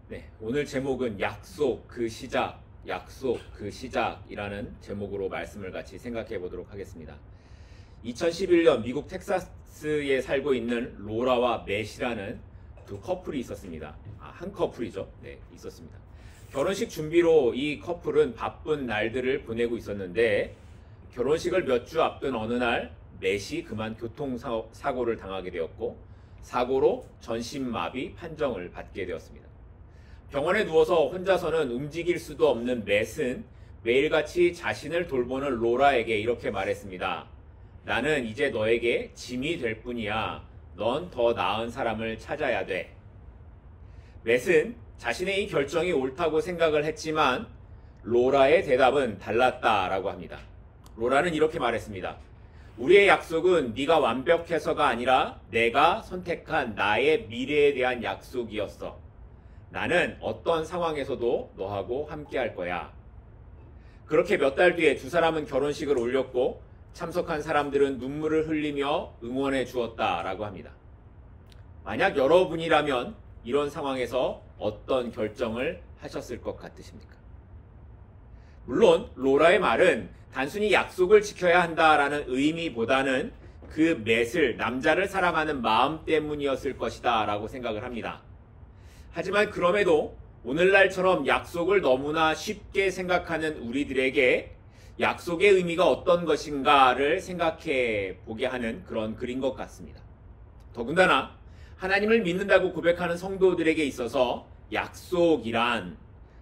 네, 오늘 제목은 약속 그 시작이라는 제목으로 말씀을 같이 생각해 보도록 하겠습니다. 2011년 미국 텍사스에 살고 있는 로라와 맷이라는 두 커플이 있었습니다. 한 커플이죠. 네, 있었습니다. 결혼식 준비로 이 커플은 바쁜 날들을 보내고 있었는데 결혼식을 몇 주 앞둔 어느 날 맷이 그만 교통사고를 당하게 되었고 사고로 전신마비 판정을 받게 되었습니다. 병원에 누워서 혼자서는 움직일 수도 없는 맷은 매일같이 자신을 돌보는 로라에게 이렇게 말했습니다. 나는 이제 너에게 짐이 될 뿐이야. 넌 더 나은 사람을 찾아야 돼. 맷은 자신의 이 결정이 옳다고 생각을 했지만 로라의 대답은 달랐다라고 합니다. 로라는 이렇게 말했습니다. 우리의 약속은 네가 완벽해서가 아니라 내가 선택한 나의 미래에 대한 약속이었어. 나는 어떤 상황에서도 너하고 함께 할 거야. 그렇게 몇 달 뒤에 두 사람은 결혼식을 올렸고 참석한 사람들은 눈물을 흘리며 응원해 주었다라고 합니다. 만약 여러분이라면 이런 상황에서 어떤 결정을 하셨을 것 같으십니까? 물론 로라의 말은 단순히 약속을 지켜야 한다라는 의미보다는 그 맷을 남자를 사랑하는 마음 때문이었을 것이다 라고 생각을 합니다. 하지만 그럼에도 오늘날처럼 약속을 너무나 쉽게 생각하는 우리들에게 약속의 의미가 어떤 것인가를 생각해 보게 하는 그런 글인 것 같습니다. 더군다나 하나님을 믿는다고 고백하는 성도들에게 있어서 약속이란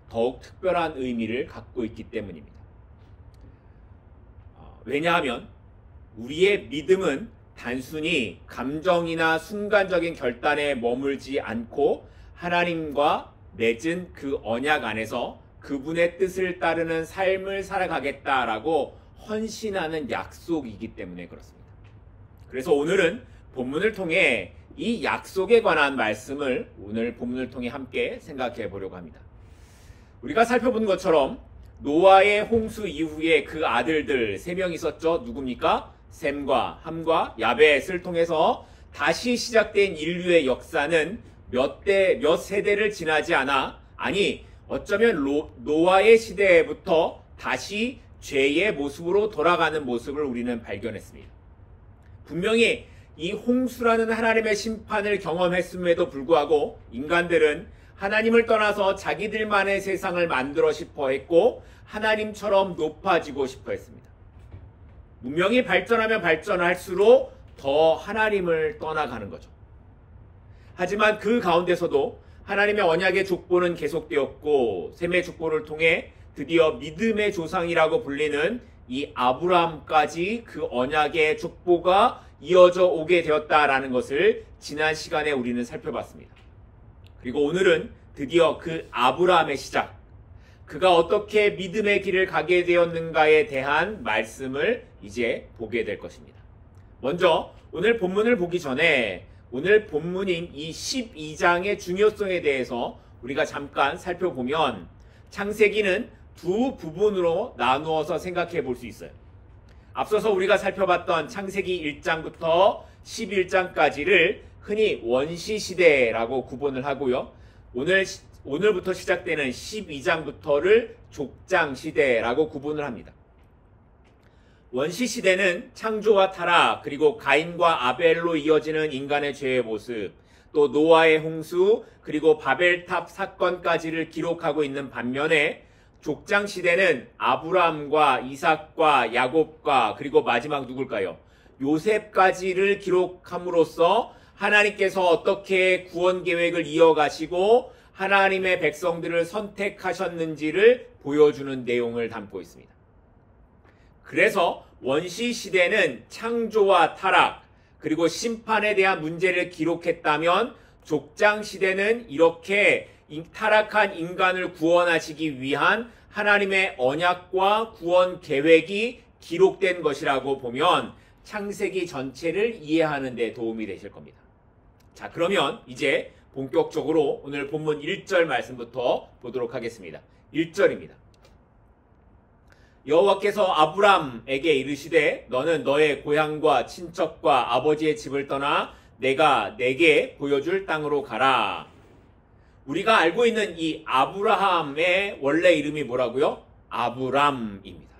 더욱 특별한 의미를 갖고 있기 때문입니다. 왜냐하면 우리의 믿음은 단순히 감정이나 순간적인 결단에 머물지 않고 하나님과 맺은 그 언약 안에서 그분의 뜻을 따르는 삶을 살아가겠다라고 헌신하는 약속이기 때문에 그렇습니다. 그래서 오늘은 본문을 통해 이 약속에 관한 말씀을 오늘 본문을 통해 함께 생각해 보려고 합니다. 우리가 살펴본 것처럼 노아의 홍수 이후에 그 아들들 3명 있었죠. 누굽니까? 셈과 함과 야벳을 통해서 다시 시작된 인류의 역사는 몇 세대를 지나지 않아, 아니 어쩌면 노아의 시대부터 다시 죄의 모습으로 돌아가는 모습을 우리는 발견했습니다. 분명히 이 홍수라는 하나님의 심판을 경험했음에도 불구하고 인간들은 하나님을 떠나서 자기들만의 세상을 만들어 싶어 했고 하나님처럼 높아지고 싶어 했습니다. 문명이 발전하면 발전할수록 더 하나님을 떠나가는 거죠. 하지만 그 가운데서도 하나님의 언약의 족보는 계속되었고 셈의 족보를 통해 드디어 믿음의 조상이라고 불리는 이 아브라함까지 그 언약의 족보가 이어져 오게 되었다라는 것을 지난 시간에 우리는 살펴봤습니다. 그리고 오늘은 드디어 그 아브라함의 시작, 그가 어떻게 믿음의 길을 가게 되었는가에 대한 말씀을 이제 보게 될 것입니다. 먼저 오늘 본문을 보기 전에 오늘 본문인 이 12장의 중요성에 대해서 우리가 잠깐 살펴보면 창세기는 두 부분으로 나누어서 생각해 볼 수 있어요. 앞서서 우리가 살펴봤던 창세기 1장부터 11장까지를 흔히 원시시대라고 구분을 하고요. 오늘부터 시작되는 12장부터를 족장시대라고 구분을 합니다. 원시시대는 창조와 타락, 그리고 가인과 아벨로 이어지는 인간의 죄의 모습, 또 노아의 홍수, 그리고 바벨탑 사건까지를 기록하고 있는 반면에 족장시대는 아브라함과 이삭과 야곱과 그리고 마지막 누굴까요? 요셉까지를 기록함으로써 하나님께서 어떻게 구원 계획을 이어가시고 하나님의 백성들을 선택하셨는지를 보여주는 내용을 담고 있습니다. 그래서 원시시대는 창조와 타락, 그리고 심판에 대한 문제를 기록했다면 족장시대는 이렇게 타락한 인간을 구원하시기 위한 하나님의 언약과 구원 계획이 기록된 것이라고 보면 창세기 전체를 이해하는 데 도움이 되실 겁니다. 자, 그러면 이제 본격적으로 오늘 본문 1절 말씀부터 보도록 하겠습니다. 1절입니다. 여호와께서 아브람에게 이르시되 너는 너의 고향과 친척과 아버지의 집을 떠나 내가 내게 보여줄 땅으로 가라. 우리가 알고 있는 이 아브라함의 원래 이름이 뭐라고요? 아브람입니다.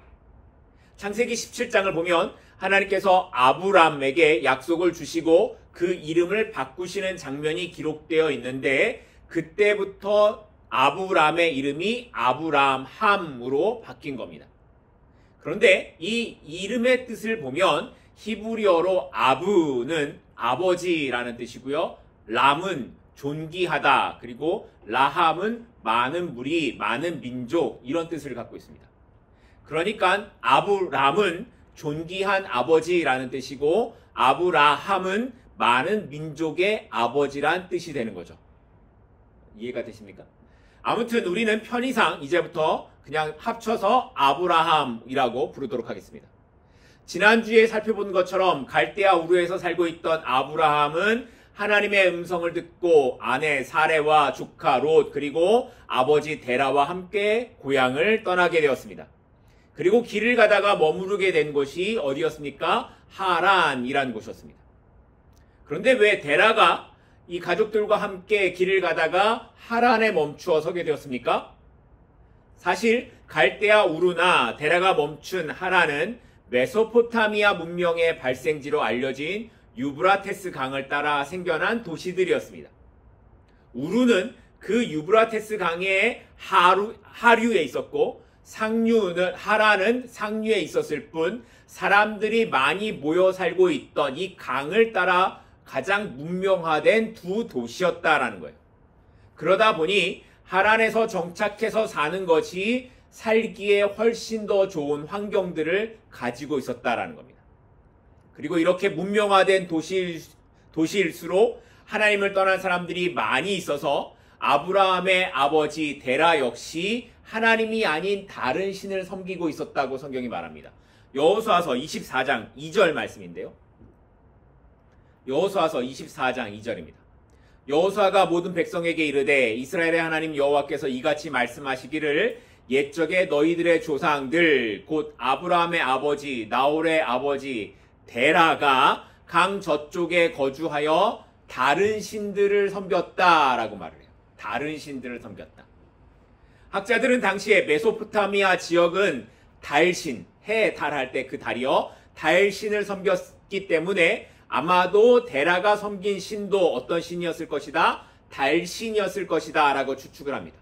창세기 17장을 보면 하나님께서 아브람에게 약속을 주시고 그 이름을 바꾸시는 장면이 기록되어 있는데 그때부터 아브람의 이름이 아브람함으로 바뀐 겁니다. 그런데 이 이름의 뜻을 보면 히브리어로 아브는 아버지라는 뜻이고요. 람은 존귀하다, 그리고 라함은 많은 무리, 많은 민족, 이런 뜻을 갖고 있습니다. 그러니까 아브람은 존귀한 아버지라는 뜻이고 아브라함은 많은 민족의 아버지란 뜻이 되는 거죠. 이해가 되십니까? 아무튼 우리는 편의상 이제부터 그냥 합쳐서 아브라함이라고 부르도록 하겠습니다. 지난주에 살펴본 것처럼 갈대아 우르에서 살고 있던 아브라함은 하나님의 음성을 듣고 아내 사레와 조카 롯 그리고 아버지 데라와 함께 고향을 떠나게 되었습니다. 그리고 길을 가다가 머무르게 된 곳이 어디였습니까? 하란이라는 곳이었습니다. 그런데 왜 데라가 이 가족들과 함께 길을 가다가 하란에 멈추어 서게 되었습니까? 사실 갈대아 우르나 데라가 멈춘 하란은 메소포타미아 문명의 발생지로 알려진 유브라테스 강을 따라 생겨난 도시들이었습니다. 우르는 그 유브라테스 강의 하류에 있었고 하란은 상류에 있었을 뿐 사람들이 많이 모여 살고 있던 이 강을 따라 가장 문명화된 두 도시였다라는 거예요. 그러다 보니 하란에서 정착해서 사는 것이 살기에 훨씬 더 좋은 환경들을 가지고 있었다라는 겁니다. 그리고 이렇게 문명화된 도시일수록 하나님을 떠난 사람들이 많이 있어서 아브라함의 아버지 데라 역시 하나님이 아닌 다른 신을 섬기고 있었다고 성경이 말합니다. 여호수아서 24장 2절 말씀인데요. 여호수아서 24장 2절입니다. 여호수아가 모든 백성에게 이르되 이스라엘의 하나님 여호와께서 이같이 말씀하시기를 옛적에 너희들의 조상들 곧 아브라함의 아버지 나홀의 아버지 데라가 강 저쪽에 거주하여 다른 신들을 섬겼다라고 말을 해요. 다른 신들을 섬겼다. 학자들은 당시에 메소포타미아 지역은 달신, 해 달할 때 그 달이요. 달신을 섬겼기 때문에 아마도 데라가 섬긴 신도 어떤 신이었을 것이다? 달신이었을 것이다 라고 추측을 합니다.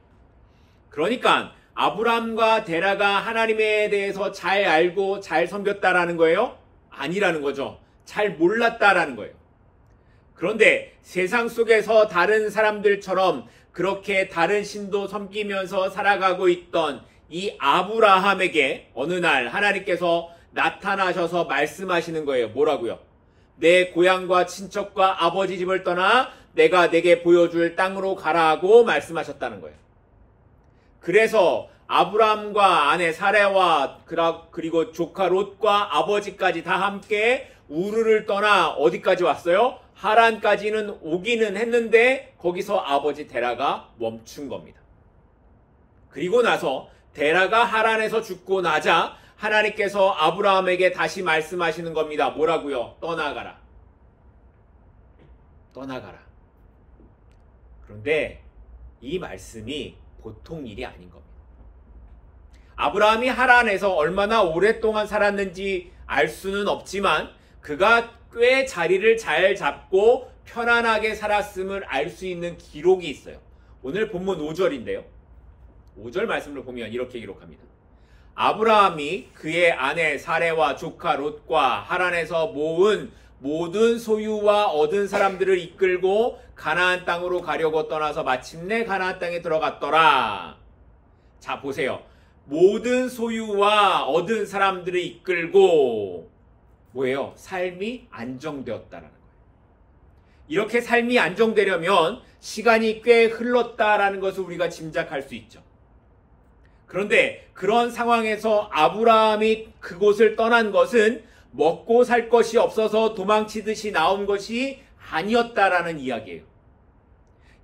그러니까 아브람과 데라가 하나님에 대해서 잘 알고 잘 섬겼다라는 거예요? 아니라는 거죠. 잘 몰랐다라는 거예요. 그런데 세상 속에서 다른 사람들처럼 그렇게 다른 신도 섬기면서 살아가고 있던 이 아브라함에게 어느 날 하나님께서 나타나셔서 말씀하시는 거예요. 뭐라고요? 내 고향과 친척과 아버지 집을 떠나 내가 내게 보여줄 땅으로 가라고 말씀하셨다는 거예요. 그래서 아브람과 아내 사레와 그리고 조카 롯과 아버지까지 다 함께 우르를 떠나 어디까지 왔어요? 하란까지는 오기는 했는데 거기서 아버지 데라가 멈춘 겁니다. 그리고 나서 데라가 하란에서 죽고 나자 하나님께서 아브라함에게 다시 말씀하시는 겁니다. 뭐라고요? 떠나가라. 떠나가라. 그런데 이 말씀이 보통 일이 아닌 겁니다. 아브라함이 하란에서 얼마나 오랫동안 살았는지 알 수는 없지만 그가 꽤 자리를 잘 잡고 편안하게 살았음을 알 수 있는 기록이 있어요. 오늘 본문 5절인데요. 5절 말씀을 보면 이렇게 기록합니다. 아브라함이 그의 아내 사레와 조카 롯과 하란에서 모은 모든 소유와 얻은 사람들을 이끌고 가나안 땅으로 가려고 떠나서 마침내 가나안 땅에 들어갔더라. 자, 보세요. 모든 소유와 얻은 사람들을 이끌고 뭐예요? 삶이 안정되었다라는 거예요. 이렇게 삶이 안정되려면 시간이 꽤 흘렀다라는 것을 우리가 짐작할 수 있죠. 그런데 그런 상황에서 아브라함이 그곳을 떠난 것은 먹고 살 것이 없어서 도망치듯이 나온 것이 아니었다라는 이야기예요.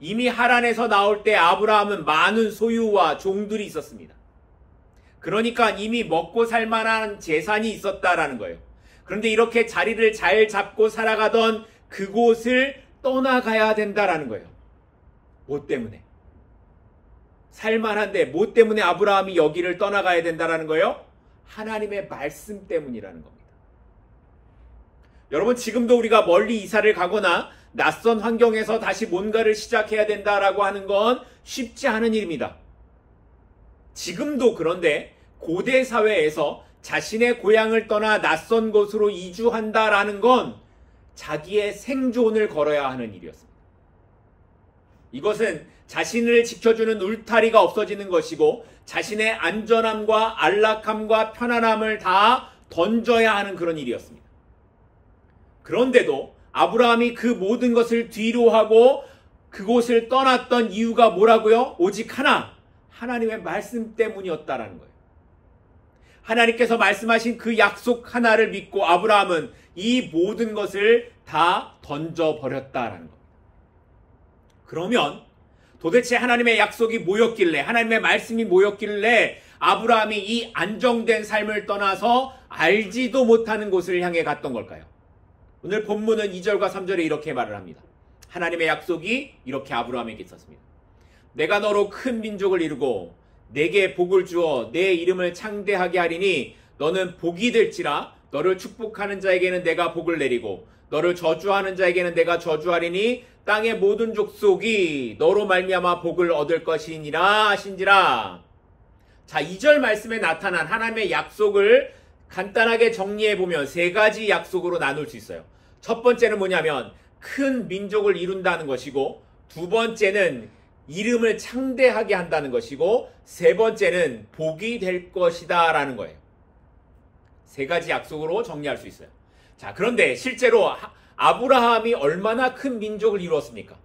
이미 하란에서 나올 때 아브라함은 많은 소유와 종들이 있었습니다. 그러니까 이미 먹고 살 만한 재산이 있었다라는 거예요. 그런데 이렇게 자리를 잘 잡고 살아가던 그곳을 떠나가야 된다라는 거예요. 뭐 때문에? 살만한데 뭐 때문에 아브라함이 여기를 떠나가야 된다라는 거예요? 하나님의 말씀 때문이라는 겁니다. 여러분, 지금도 우리가 멀리 이사를 가거나 낯선 환경에서 다시 뭔가를 시작해야 된다라고 하는 건 쉽지 않은 일입니다. 지금도 그런데 고대 사회에서 자신의 고향을 떠나 낯선 곳으로 이주한다라는 건 자기의 생존을 걸어야 하는 일이었습니다. 이것은 자신을 지켜주는 울타리가 없어지는 것이고 자신의 안전함과 안락함과 편안함을 다 던져야 하는 그런 일이었습니다. 그런데도 아브라함이 그 모든 것을 뒤로 하고 그곳을 떠났던 이유가 뭐라고요? 오직 하나, 하나님의 말씀 때문이었다라는 거예요. 하나님께서 말씀하신 그 약속 하나를 믿고 아브라함은 이 모든 것을 다 던져버렸다라는 겁니다. 그러면 도대체 하나님의 약속이 뭐였길래, 하나님의 말씀이 뭐였길래 아브라함이 이 안정된 삶을 떠나서 알지도 못하는 곳을 향해 갔던 걸까요? 오늘 본문은 2절과 3절에 이렇게 말을 합니다. 하나님의 약속이 이렇게 아브라함에게 있었습니다. 내가 너로 큰 민족을 이루고 내게 복을 주어 내 이름을 창대하게 하리니 너는 복이 될지라. 너를 축복하는 자에게는 내가 복을 내리고 너를 저주하는 자에게는 내가 저주하리니 땅의 모든 족속이 너로 말미암아 복을 얻을 것이니라 하신지라. 자, 2절 말씀에 나타난 하나님의 약속을 간단하게 정리해보면 세 가지 약속으로 나눌 수 있어요. 첫 번째는 뭐냐면 큰 민족을 이룬다는 것이고, 두 번째는 이름을 창대하게 한다는 것이고, 세 번째는 복이 될 것이다 라는 거예요. 세 가지 약속으로 정리할 수 있어요. 자, 그런데 실제로 아브라함이 얼마나 큰 민족을 이루었습니까?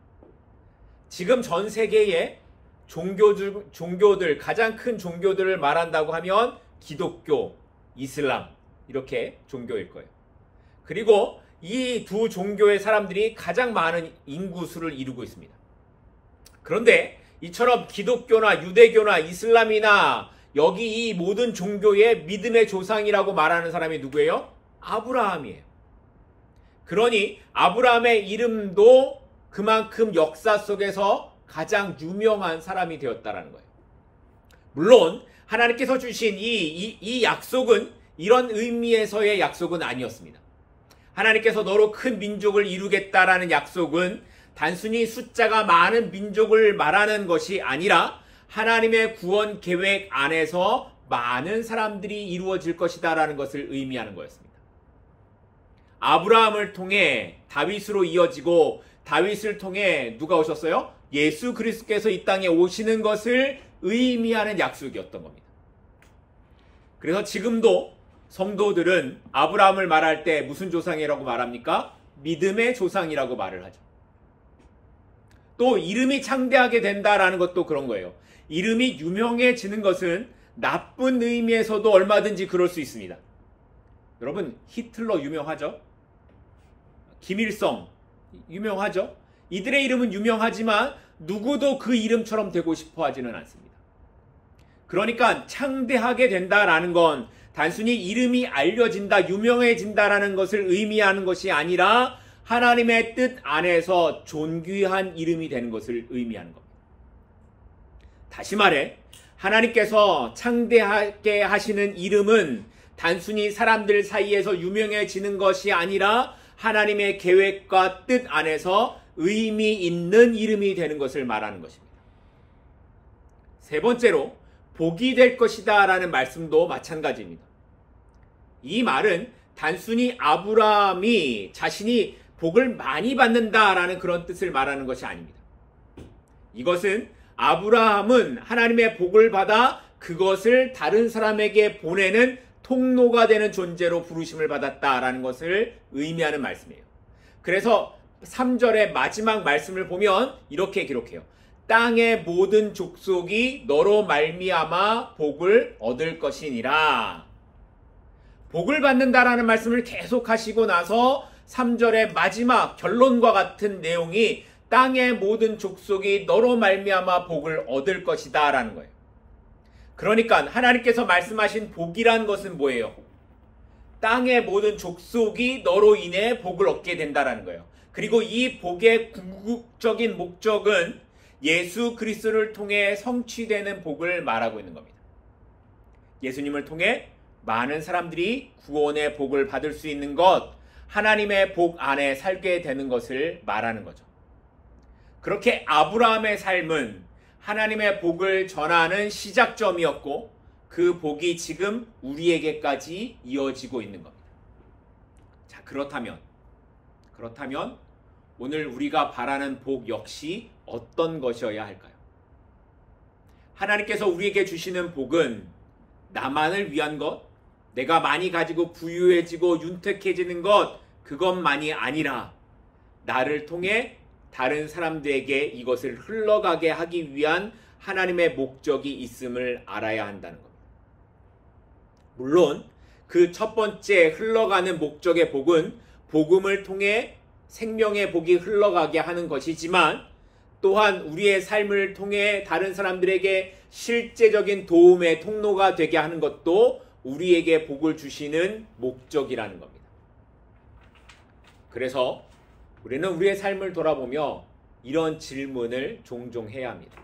지금 전 세계의 종교들, 가장 큰 종교들을 말한다고 하면 기독교, 이슬람, 이렇게 종교일 거예요. 그리고 이 두 종교의 사람들이 가장 많은 인구수를 이루고 있습니다. 그런데 이처럼 기독교나 유대교나 이슬람이나 여기 이 모든 종교의 믿음의 조상이라고 말하는 사람이 누구예요? 아브라함이에요. 그러니 아브라함의 이름도 그만큼 역사 속에서 가장 유명한 사람이 되었다는 거예요. 물론 하나님께서 주신 이 약속은 이런 의미에서의 약속은 아니었습니다. 하나님께서 너로 큰 민족을 이루겠다라는 약속은 단순히 숫자가 많은 민족을 말하는 것이 아니라 하나님의 구원 계획 안에서 많은 사람들이 이루어질 것이다라는 것을 의미하는 거였습니다. 아브라함을 통해 다윗으로 이어지고 다윗을 통해 누가 오셨어요? 예수 그리스도께서 이 땅에 오시는 것을 의미하는 약속이었던 겁니다. 그래서 지금도 성도들은 아브라함을 말할 때 무슨 조상이라고 말합니까? 믿음의 조상이라고 말을 하죠. 또 이름이 창대하게 된다라는 것도 그런 거예요. 이름이 유명해지는 것은 나쁜 의미에서도 얼마든지 그럴 수 있습니다. 여러분, 히틀러 유명하죠? 김일성 유명하죠? 이들의 이름은 유명하지만 누구도 그 이름처럼 되고 싶어 하지는 않습니다. 그러니까 창대하게 된다라는 건 단순히 이름이 알려진다, 유명해진다라는 것을 의미하는 것이 아니라 하나님의 뜻 안에서 존귀한 이름이 되는 것을 의미하는 겁니다. 다시 말해, 하나님께서 창대하게 하시는 이름은 단순히 사람들 사이에서 유명해지는 것이 아니라 하나님의 계획과 뜻 안에서 의미 있는 이름이 되는 것을 말하는 것입니다. 세 번째로 복이 될 것이다 라는 말씀도 마찬가지입니다. 이 말은 단순히 아브라함이 자신이 복을 많이 받는다라는 그런 뜻을 말하는 것이 아닙니다. 이것은 아브라함은 하나님의 복을 받아 그것을 다른 사람에게 보내는 통로가 되는 존재로 부르심을 받았다라는 것을 의미하는 말씀이에요. 그래서 3절의 마지막 말씀을 보면 이렇게 기록해요. 땅의 모든 족속이 너로 말미암아 복을 얻을 것이니라. 복을 받는다라는 말씀을 계속 하시고 나서 3절의 마지막 결론과 같은 내용이 땅의 모든 족속이 너로 말미암아 복을 얻을 것이다 라는 거예요. 그러니까 하나님께서 말씀하신 복이란 것은 뭐예요? 땅의 모든 족속이 너로 인해 복을 얻게 된다라는 거예요. 그리고 이 복의 궁극적인 목적은 예수 그리스도를 통해 성취되는 복을 말하고 있는 겁니다. 예수님을 통해 많은 사람들이 구원의 복을 받을 수 있는 것, 하나님의 복 안에 살게 되는 것을 말하는 거죠. 그렇게 아브라함의 삶은 하나님의 복을 전하는 시작점이었고 그 복이 지금 우리에게까지 이어지고 있는 겁니다. 자, 그렇다면 오늘 우리가 바라는 복 역시 어떤 것이어야 할까요? 하나님께서 우리에게 주시는 복은 나만을 위한 것, 내가 많이 가지고 부유해지고 윤택해지는 것, 그것만이 아니라 나를 통해 다른 사람들에게 이것을 흘러가게 하기 위한 하나님의 목적이 있음을 알아야 한다는 겁니다. 물론 그 첫 번째 흘러가는 목적의 복은 복음을 통해 생명의 복이 흘러가게 하는 것이지만 또한 우리의 삶을 통해 다른 사람들에게 실제적인 도움의 통로가 되게 하는 것도 우리에게 복을 주시는 목적이라는 겁니다. 그래서 우리는 우리의 삶을 돌아보며 이런 질문을 종종 해야 합니다.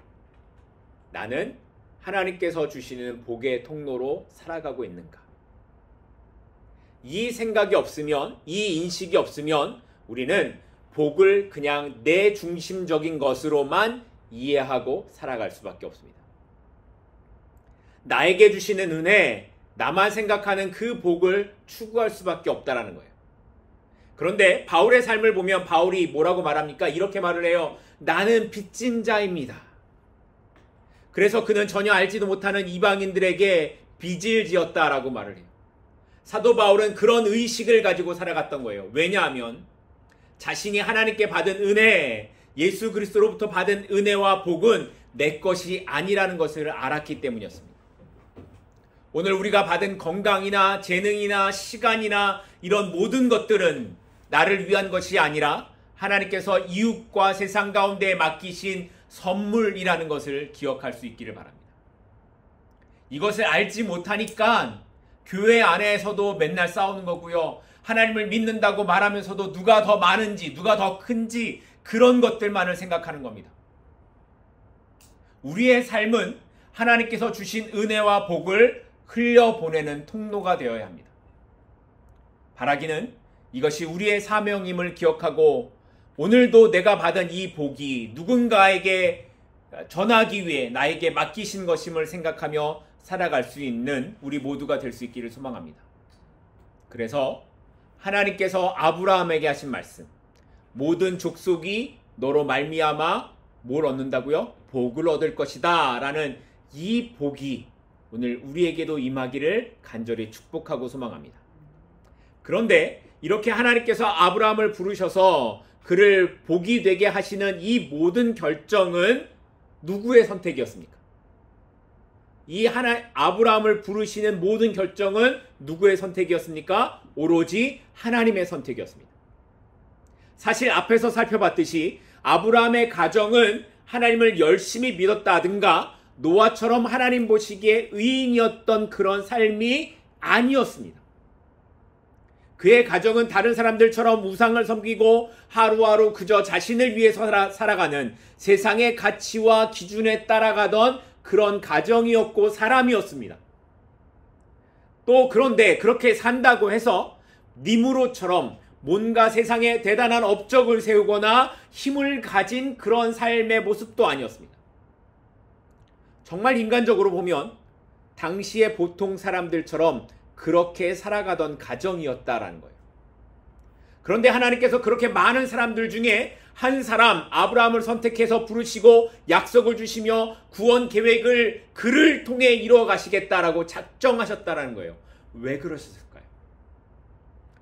나는 하나님께서 주시는 복의 통로로 살아가고 있는가? 이 생각이 없으면, 이 인식이 없으면 우리는 복을 그냥 내 중심적인 것으로만 이해하고 살아갈 수밖에 없습니다. 나에게 주시는 은혜, 나만 생각하는 그 복을 추구할 수밖에 없다라는 거예요. 그런데 바울의 삶을 보면 바울이 뭐라고 말합니까? 이렇게 말을 해요. 나는 빚진 자입니다. 그래서 그는 전혀 알지도 못하는 이방인들에게 빚을 지었다라고 말을 해요. 사도 바울은 그런 의식을 가지고 살아갔던 거예요. 왜냐하면 자신이 하나님께 받은 은혜, 예수 그리스도로부터 받은 은혜와 복은 내 것이 아니라는 것을 알았기 때문이었습니다. 오늘 우리가 받은 건강이나 재능이나 시간이나 이런 모든 것들은 나를 위한 것이 아니라 하나님께서 이웃과 세상 가운데 맡기신 선물이라는 것을 기억할 수 있기를 바랍니다. 이것을 알지 못하니까 교회 안에서도 맨날 싸우는 거고요. 하나님을 믿는다고 말하면서도 누가 더 많은지, 누가 더 큰지 그런 것들만을 생각하는 겁니다. 우리의 삶은 하나님께서 주신 은혜와 복을 흘려보내는 통로가 되어야 합니다. 바라기는 이것이 우리의 사명임을 기억하고 오늘도 내가 받은 이 복이 누군가에게 전하기 위해 나에게 맡기신 것임을 생각하며 살아갈 수 있는 우리 모두가 될 수 있기를 소망합니다. 그래서 하나님께서 아브라함에게 하신 말씀, 모든 족속이 너로 말미암아 뭘 얻는다고요? 복을 얻을 것이다 라는 이 복이 오늘 우리에게도 임하기를 간절히 축복하고 소망합니다. 그런데 이렇게 하나님께서 아브라함을 부르셔서 그를 복이 되게 하시는 이 모든 결정은 누구의 선택이었습니까? 아브라함을 부르시는 모든 결정은 누구의 선택이었습니까? 오로지 하나님의 선택이었습니다. 사실 앞에서 살펴봤듯이 아브라함의 가정은 하나님을 열심히 믿었다든가 노아처럼 하나님 보시기에 의인이었던 그런 삶이 아니었습니다. 그의 가정은 다른 사람들처럼 우상을 섬기고 하루하루 그저 자신을 위해서 살아가는 세상의 가치와 기준에 따라가던 그런 가정이었고 사람이었습니다. 또 그런데 그렇게 산다고 해서 니무롯처럼 뭔가 세상에 대단한 업적을 세우거나 힘을 가진 그런 삶의 모습도 아니었습니다. 정말 인간적으로 보면 당시의 보통 사람들처럼 그렇게 살아가던 가정이었다라는 거예요. 그런데 하나님께서 그렇게 많은 사람들 중에 한 사람 아브라함을 선택해서 부르시고 약속을 주시며 구원 계획을 그를 통해 이루어 가시겠다라고 작정하셨다라는 거예요. 왜 그러셨을까요?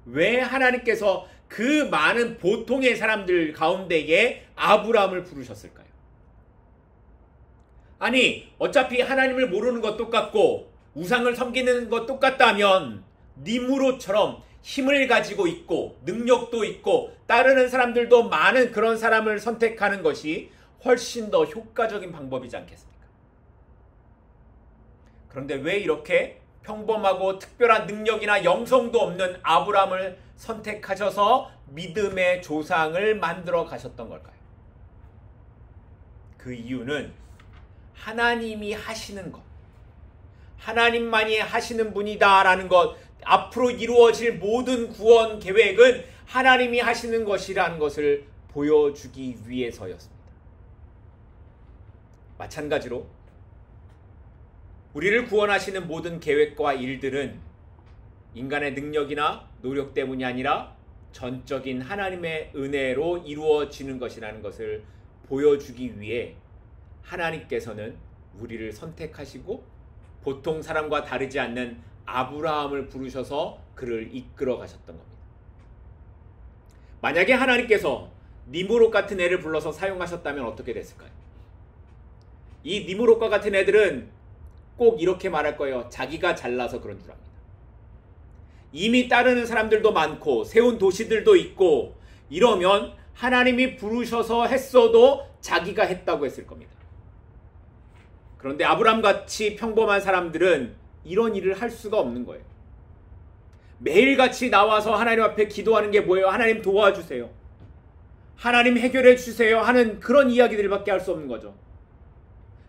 왜 하나님께서 그 많은 보통의 사람들 가운데에 아브라함을 부르셨을까요? 아니 어차피 하나님을 모르는 것 똑같고 우상을 섬기는 것 똑같다면 니무롯처럼 힘을 가지고 있고 능력도 있고 따르는 사람들도 많은 그런 사람을 선택하는 것이 훨씬 더 효과적인 방법이지 않겠습니까? 그런데 왜 이렇게 평범하고 특별한 능력이나 영성도 없는 아브라함을 선택하셔서 믿음의 조상을 만들어 가셨던 걸까요? 그 그 이유는 하나님이 하시는 것, 하나님만이 하시는 분이다라는 것, 앞으로 이루어질 모든 구원 계획은 하나님이 하시는 것이라는 것을 보여주기 위해서였습니다. 마찬가지로 우리를 구원하시는 모든 계획과 일들은 인간의 능력이나 노력 때문이 아니라 전적인 하나님의 은혜로 이루어지는 것이라는 것을 보여주기 위해 하나님께서는 우리를 선택하시고 보통 사람과 다르지 않는 아브라함을 부르셔서 그를 이끌어 가셨던 겁니다. 만약에 하나님께서 니므롯 같은 애를 불러서 사용하셨다면 어떻게 됐을까요? 이 니므롯과 같은 애들은 꼭 이렇게 말할 거예요. 자기가 잘나서 그런 줄 압니다. 이미 따르는 사람들도 많고 세운 도시들도 있고 이러면 하나님이 부르셔서 했어도 자기가 했다고 했을 겁니다. 그런데 아브라함같이 평범한 사람들은 이런 일을 할 수가 없는 거예요. 매일같이 나와서 하나님 앞에 기도하는 게 뭐예요? 하나님 도와주세요, 하나님 해결해 주세요 하는 그런 이야기들밖에 할 수 없는 거죠.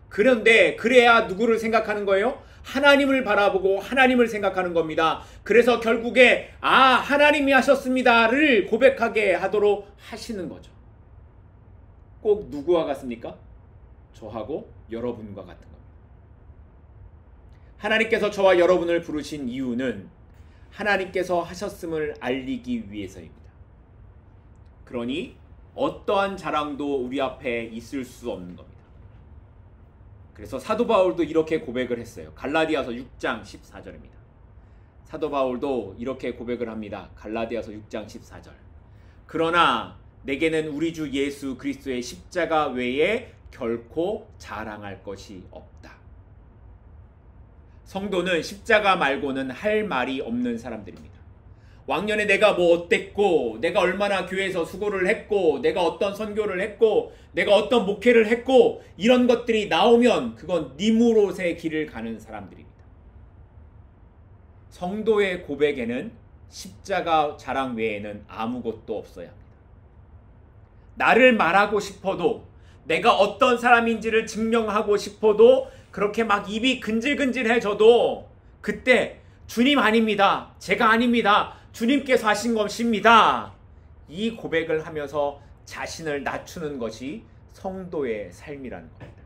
그런데 그래야 누구를 생각하는 거예요? 하나님을 바라보고 하나님을 생각하는 겁니다. 그래서 결국에 하나님이 하셨습니다를 고백하게 하도록 하시는 거죠. 꼭 누구와 같습니까? 저하고 여러분과 같은 겁니다. 하나님께서 저와 여러분을 부르신 이유는 하나님께서 하셨음을 알리기 위해서입니다. 그러니 어떠한 자랑도 우리 앞에 있을 수 없는 겁니다. 그래서 사도 바울도 이렇게 고백을 했어요. 갈라디아서 6장 14절입니다. 사도 바울도 이렇게 고백을 합니다. 갈라디아서 6장 14절. 그러나 내게는 우리 주 예수 그리스도의 십자가 외에 결코 자랑할 것이 없다. 성도는 십자가 말고는 할 말이 없는 사람들입니다. 왕년에 내가 뭐 어땠고, 내가 얼마나 교회에서 수고를 했고, 내가 어떤 선교를 했고, 내가 어떤 목회를 했고, 이런 것들이 나오면 그건 니므롯의 길을 가는 사람들입니다. 성도의 고백에는 십자가 자랑 외에는 아무것도 없어야 합니다. 나를 말하고 싶어도, 내가 어떤 사람인지를 증명하고 싶어도 그렇게 막 입이 근질근질해져도 그때 주님 아닙니다, 제가 아닙니다, 주님께서 하신 것입니다, 이 고백을 하면서 자신을 낮추는 것이 성도의 삶이라는 겁니다.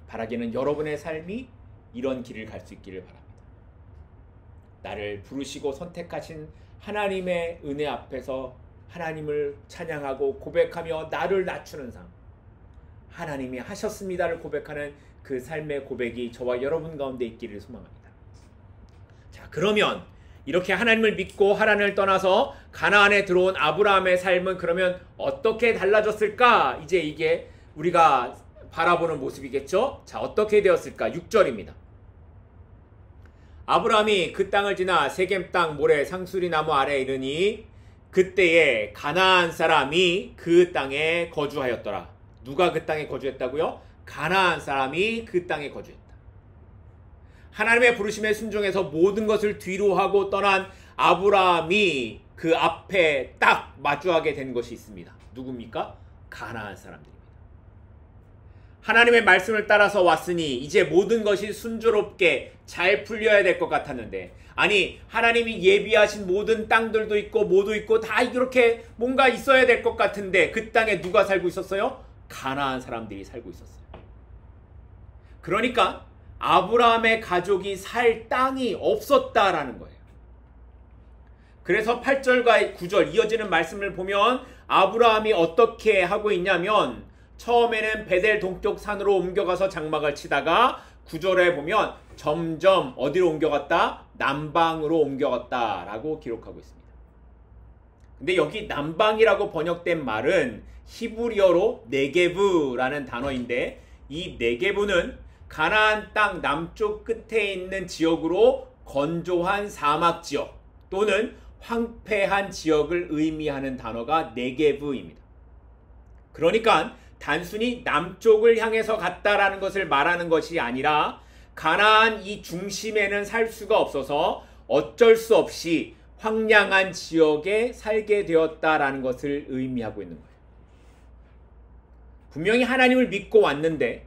바라기는 여러분의 삶이 이런 길을 갈 수 있기를 바랍니다. 나를 부르시고 선택하신 하나님의 은혜 앞에서 하나님을 찬양하고 고백하며 나를 낮추는 삶, 하나님이 하셨습니다를 고백하는 그 삶의 고백이 저와 여러분 가운데 있기를 소망합니다. 자, 그러면 이렇게 하나님을 믿고 하란을 떠나서 가나안에 들어온 아브라함의 삶은 그러면 어떻게 달라졌을까? 이제 이게 우리가 바라보는 모습이겠죠? 자, 어떻게 되었을까? 6절입니다. 아브라함이 그 땅을 지나 세겜 땅 모래 상수리 나무 아래에 이르니 그때에 가나안 사람이 그 땅에 거주하였더라. 누가 그 땅에 거주했다고요? 가나안 사람이 그 땅에 거주했다. 하나님의 부르심에 순종해서 모든 것을 뒤로 하고 떠난 아브라함이 그 앞에 딱 마주하게 된 것이 있습니다. 누굽니까? 가나안 사람들입니다. 하나님의 말씀을 따라서 왔으니 이제 모든 것이 순조롭게 잘 풀려야 될 것 같았는데, 아니 하나님이 예비하신 모든 땅들도 있고 뭐도 있고 다 이렇게 뭔가 있어야 될 것 같은데 그 땅에 누가 살고 있었어요? 가나안 사람들이 살고 있었어요. 그러니까 아브라함의 가족이 살 땅이 없었다라는 거예요. 그래서 8절과 9절 이어지는 말씀을 보면 아브라함이 어떻게 하고 있냐면, 처음에는 베델 동쪽 산으로 옮겨가서 장막을 치다가 9절에 보면 점점 어디로 옮겨갔다? 남방으로 옮겨갔다라고 기록하고 있습니다. 근데 여기 남방이라고 번역된 말은 히브리어로 네게브라는 단어인데, 이 네게브는 가나안 땅 남쪽 끝에 있는 지역으로 건조한 사막 지역 또는 황폐한 지역을 의미하는 단어가 네게브입니다. 그러니까 단순히 남쪽을 향해서 갔다라는 것을 말하는 것이 아니라 가나안 이 중심에는 살 수가 없어서 어쩔 수 없이 황량한 지역에 살게 되었다라는 것을 의미하고 있는 거예요. 분명히 하나님을 믿고 왔는데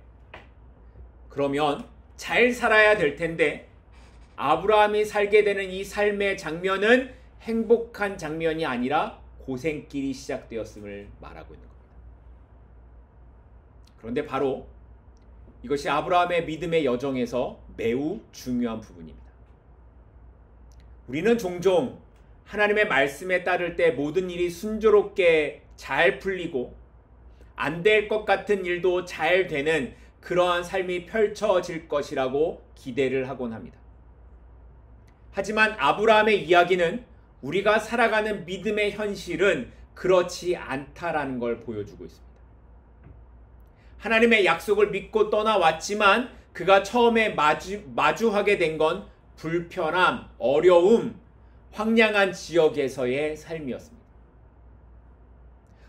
그러면 잘 살아야 될 텐데 아브라함이 살게 되는 이 삶의 장면은 행복한 장면이 아니라 고생길이 시작되었음을 말하고 있는 겁니다. 그런데 바로 이것이 아브라함의 믿음의 여정에서 매우 중요한 부분입니다. 우리는 종종 하나님의 말씀에 따를 때 모든 일이 순조롭게 잘 풀리고 안 될 것 같은 일도 잘 되는 그러한 삶이 펼쳐질 것이라고 기대를 하곤 합니다. 하지만 아브라함의 이야기는 우리가 살아가는 믿음의 현실은 그렇지 않다라는 걸 보여주고 있습니다. 하나님의 약속을 믿고 떠나왔지만 그가 처음에 마주하게 된 건 불편함, 어려움, 황량한 지역에서의 삶이었습니다.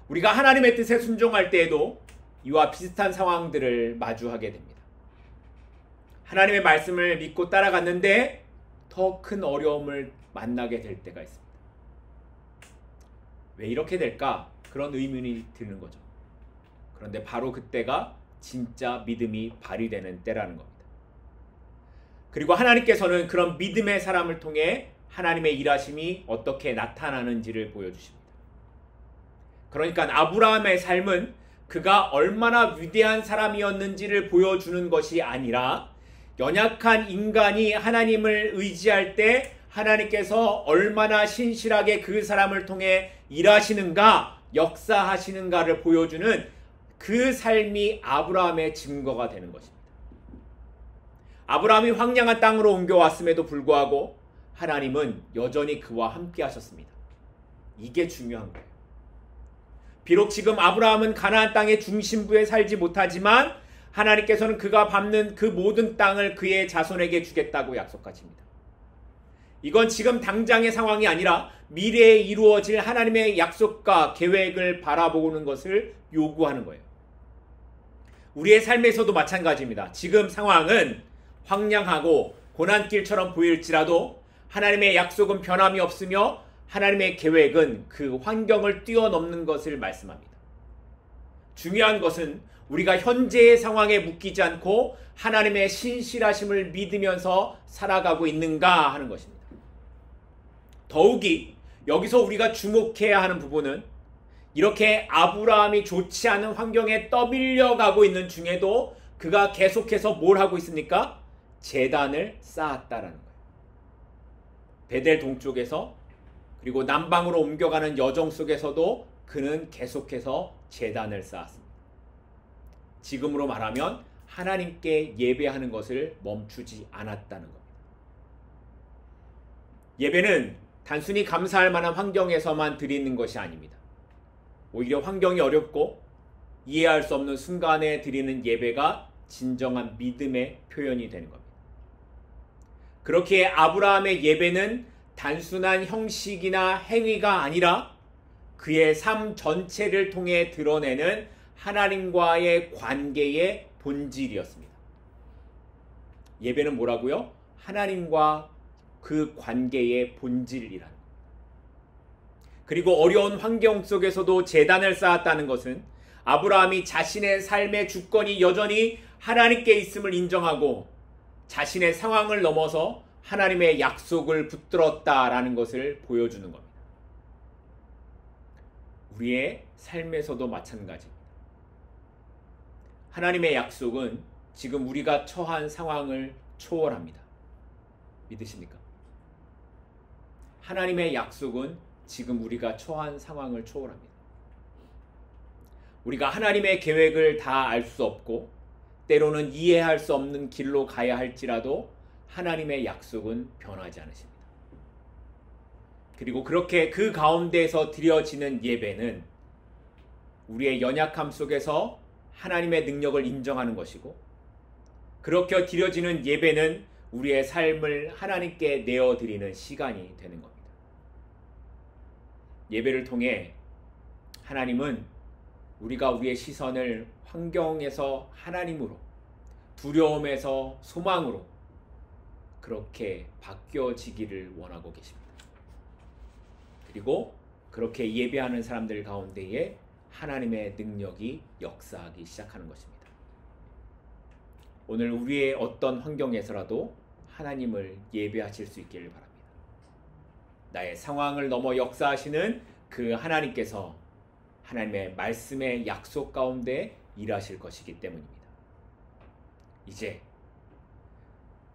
우리가 하나님의 뜻에 순종할 때에도 이와 비슷한 상황들을 마주하게 됩니다. 하나님의 말씀을 믿고 따라갔는데 더 큰 어려움을 만나게 될 때가 있습니다. 왜 이렇게 될까? 그런 의문이 드는 거죠. 그런데 바로 그때가 진짜 믿음이 발휘되는 때라는 겁니다. 그리고 하나님께서는 그런 믿음의 사람을 통해 하나님의 일하심이 어떻게 나타나는지를 보여주십니다. 그러니까 아브라함의 삶은 그가 얼마나 위대한 사람이었는지를 보여주는 것이 아니라 연약한 인간이 하나님을 의지할 때 하나님께서 얼마나 신실하게 그 사람을 통해 일하시는가, 역사하시는가를 보여주는 그 삶이 아브라함의 증거가 되는 것입니다. 아브라함이 황량한 땅으로 옮겨왔음에도 불구하고 하나님은 여전히 그와 함께 하셨습니다. 이게 중요한 거예요. 비록 지금 아브라함은 가나안 땅의 중심부에 살지 못하지만 하나님께서는 그가 밟는 그 모든 땅을 그의 자손에게 주겠다고 약속하십니다. 이건 지금 당장의 상황이 아니라 미래에 이루어질 하나님의 약속과 계획을 바라보는 것을 요구하는 거예요. 우리의 삶에서도 마찬가지입니다. 지금 상황은 황량하고 고난길처럼 보일지라도 하나님의 약속은 변함이 없으며 하나님의 계획은 그 환경을 뛰어넘는 것을 말씀합니다. 중요한 것은 우리가 현재의 상황에 묶이지 않고 하나님의 신실하심을 믿으면서 살아가고 있는가 하는 것입니다. 더욱이 여기서 우리가 주목해야 하는 부분은 이렇게 아브라함이 좋지 않은 환경에 떠밀려가고 있는 중에도 그가 계속해서 뭘 하고 있습니까? 제단을 쌓았다라는 거예요. 베델 동쪽에서 그리고 남방으로 옮겨가는 여정 속에서도 그는 계속해서 제단을 쌓았습니다. 지금으로 말하면 하나님께 예배하는 것을 멈추지 않았다는 겁니다. 예배는 단순히 감사할 만한 환경에서만 드리는 것이 아닙니다. 오히려 환경이 어렵고 이해할 수 없는 순간에 드리는 예배가 진정한 믿음의 표현이 되는 겁니다. 그렇기에 아브라함의 예배는 단순한 형식이나 행위가 아니라 그의 삶 전체를 통해 드러내는 하나님과의 관계의 본질이었습니다. 예배는 뭐라고요? 하나님과 그 관계의 본질이라는 겁니다. 그리고 어려운 환경 속에서도 제단을 쌓았다는 것은 아브라함이 자신의 삶의 주권이 여전히 하나님께 있음을 인정하고 자신의 상황을 넘어서 하나님의 약속을 붙들었다라는 것을 보여주는 겁니다. 우리의 삶에서도 마찬가지입니다. 하나님의 약속은 지금 우리가 처한 상황을 초월합니다. 믿으십니까? 하나님의 약속은 지금 우리가 처한 상황을 초월합니다. 우리가 하나님의 계획을 다 알 수 없고 때로는 이해할 수 없는 길로 가야 할지라도 하나님의 약속은 변하지 않으십니다. 그리고 그렇게 그 가운데에서 드려지는 예배는 우리의 연약함 속에서 하나님의 능력을 인정하는 것이고 그렇게 드려지는 예배는 우리의 삶을 하나님께 내어드리는 시간이 되는 겁니다. 예배를 통해 하나님은 우리가 우리의 시선을 환경에서 하나님으로, 두려움에서 소망으로 그렇게 바뀌어지기를 원하고 계십니다. 그리고 그렇게 예배하는 사람들 가운데에 하나님의 능력이 역사하기 시작하는 것입니다. 오늘 우리의 어떤 환경에서라도 하나님을 예배하실 수 있기를 바랍니다. 나의 상황을 넘어 역사하시는 그 하나님께서 하나님의 말씀의 약속 가운데 일하실 것이기 때문입니다. 이제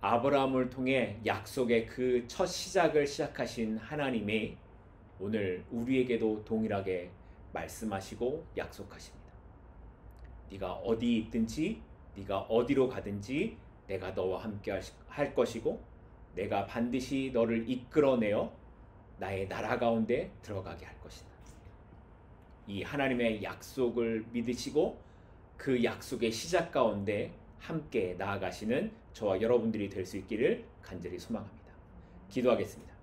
아브라함을 통해 약속의 그 첫 시작을 시작하신 하나님이 오늘 우리에게도 동일하게 말씀하시고 약속하십니다. 네가 어디 있든지 네가 어디로 가든지 내가 너와 함께 할 것이고 내가 반드시 너를 이끌어내어 나의 나라 가운데 들어가게 할 것이다. 이 하나님의 약속을 믿으시고 그 약속의 시작 가운데 함께 나아가시는 저와 여러분들이 될 수 있기를 간절히 소망합니다. 기도하겠습니다.